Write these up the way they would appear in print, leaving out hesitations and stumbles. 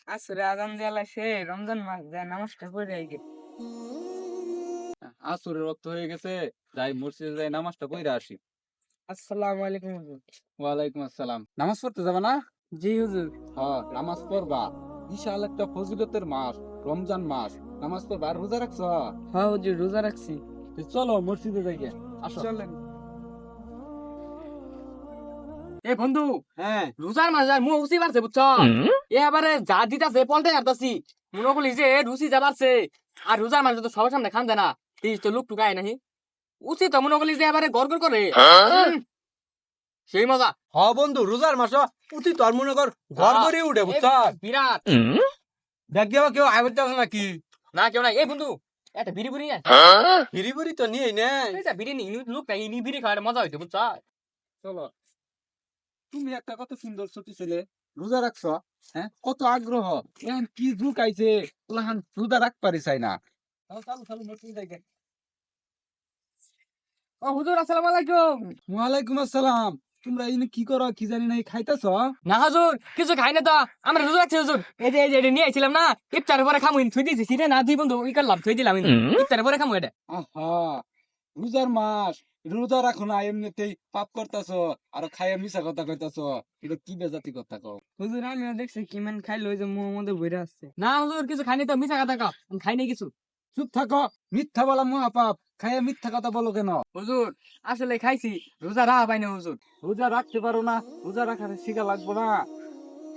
আসরে আজান দিয়ালা সে রমজান মাস যায় নামাজটা পড়ে আইগে। আসরের রক্ত হয়ে গেছে, যাই মসজিদে যাই নামাজটা পড়ে আসি। আসসালামু আলাইকুম হুজুর। ওয়ালাইকুম আসসালাম। নামাজ পড়তে যাবে না? জি হুজুর। হ্যাঁ, নামাজ পড়বা। বিশাল একটা ফজিলতের মাস, রমজান মাস। নামাজ পড়বা আর রোজা রাখছ? হ্যাঁ হুজুর, রোজা রাখছি। চলো মসজিদে যাই গে। আসো। চলেন। এ বন্ধু, হ্যাঁ, রোজার মাস আর মুখ উচি পারছে বুঝছ? এবারে যা দিতাছে পলটে হারতাছি। মনে করলি যে রুচি যা পারছে আর রোজার মাসে তো সবার সামনে খান দেয় না। তুই তো লুক টুকায় নাহি উচিত তো মনে করলি যে এবারে গড় গড় করে সেই মজা। হ বন্ধু, রোজার মাস উঠি তোর মনে কর ঘর করে উঠে বুঝছ। বিরাট দেখ দেওয়া কেউ আইতে আছে নাকি? না কেউ নাই। এই বন্ধু, একটা বিড়ি বুড়ি না ফিরি ফিরি তো নিয়ে নে। বিড়ি নি লুক নাই নি বিড়ি খাওয়ার মজা হইতো বুঝছ? চলো। তুমি একটা কত সুন্দর ছোট ছেলে, রোজা রাখছ। হ্যাঁ, কত আগ্রহ। এখন কি যুগ আইছে, ওলাহান রোজা রাখ পারি চাই না। চলো চলো চলো মসজিদে যাই গে। ও হুজুর, আসসালামু আলাইকুম। ওয়ালাইকুম আসসালাম। তোমরা এই কি করো কি জানি না, খাইতেছ? না হুজুর, কিছু খাই না তো। আমরা রোজা রাখছি হুজুর। এই যে এটা নিয়ে আইছিলাম না, ইফতারের পরে খামু। থুই দিয়েছি সিটে না দুই বন্ধু ই করলাম, থুই দিলাম ইফতারের পরে খামু এটা। আহা, রোজার মাস, রোজা রাখো না, এমনিতেই পাপ করতেছ আর খাইয়া মিশা কথা কইতাছ। এটা কি বেজাতি কথা কও? হুজুর আমিও দেখছি কিমান খাইলো, ওই যে মুখ মধ্যে বইরা আসছে। না হুজুর, কিছু খাইনি তো, মিছা কথা কও, আমি খাই নাই কিছু। চুপ থাকো, মিথ্যা বলা মহাপাপ। খাইয়া মিথ্যা কথা বলো কেন? হুজুর আসলে খাইছি, রোজা রাহা পাই না হুজুর। রোজা রাখতে পারো না, রোজা রাখার শিখা লাগবো না।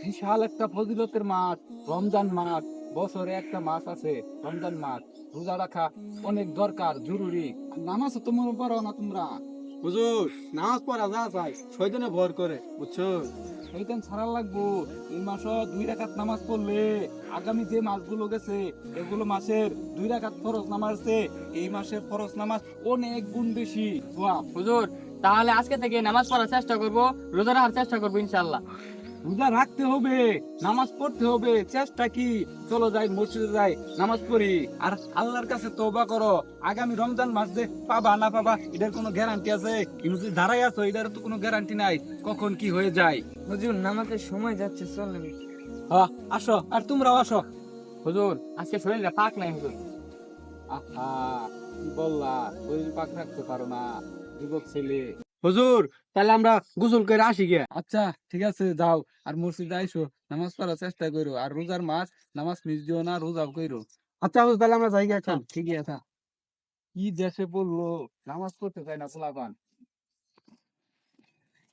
বিশাল একটা ফজিলতের মাস, রমজান মাস। বছরে একটা মাস আছে রমজান মাস। রোজা রাখা অনেক দরকার, জরুরি। আর নামাজ তো মনে পড়ো না তোমরা? হুজুর, নামাজ পড়া যা যায় শয়তানে ভর করে বুঝছো। শয়তান ছাড়া লাগবো। এই মাস 2 রাকাত নামাজ পড়লে আগামী যে মাসগুলো গেছে এগুলো মাসের 2 রাকাত ফরজ নামাজ আছে। এই মাসের ফরজ নামাজ অনেক গুণ বেশি। ওয়া, হুজুর তাহলে আজকে থেকে নামাজ পড়ার চেষ্টা করব, রোজা রাখার চেষ্টা করবো ইনশাআল্লাহ। রোজা রাখতে হবে, নামাজ পড়তে হবে। চেষ্টা কি? চলো যাই মসজিদে যাই, নামাজ পড়ি আর আল্লাহর কাছে তওবা করো। আগামী রমজান মাস যে পাবা না পাবা এটার কোনো গ্যারান্টি আছে? কিন্তু যে দাঁড়াই আছো এটার তো কোনো গ্যারান্টি নাই কখন কি হয়ে যায়। হুজুর নামাজের সময় যাচ্ছে, চলেন। হ্যাঁ, আসো আর তোমরাও আসো। হুজুর আজকে শরীরটা পাক নাই হুজুর। আহা, কি বললা, শরীর পাক রাখতে পারো না, যুবক ছেলে। হুজুর, তাহলে আমরা গোসল করে আসি গে। আচ্ছা ঠিক আছে, যাও আর মসজিদে আইসো, নামাজ পড়ার চেষ্টা করো। আর রোজার মাস, নামাজ মিস দিও না, রোজাও করো। আচ্ছা হুজুর, তাহলে আমরা যাই গে এখন। ঠিকই আছে। কি দেশে বললো, নামাজ পড়তে চায় না পোলাপান।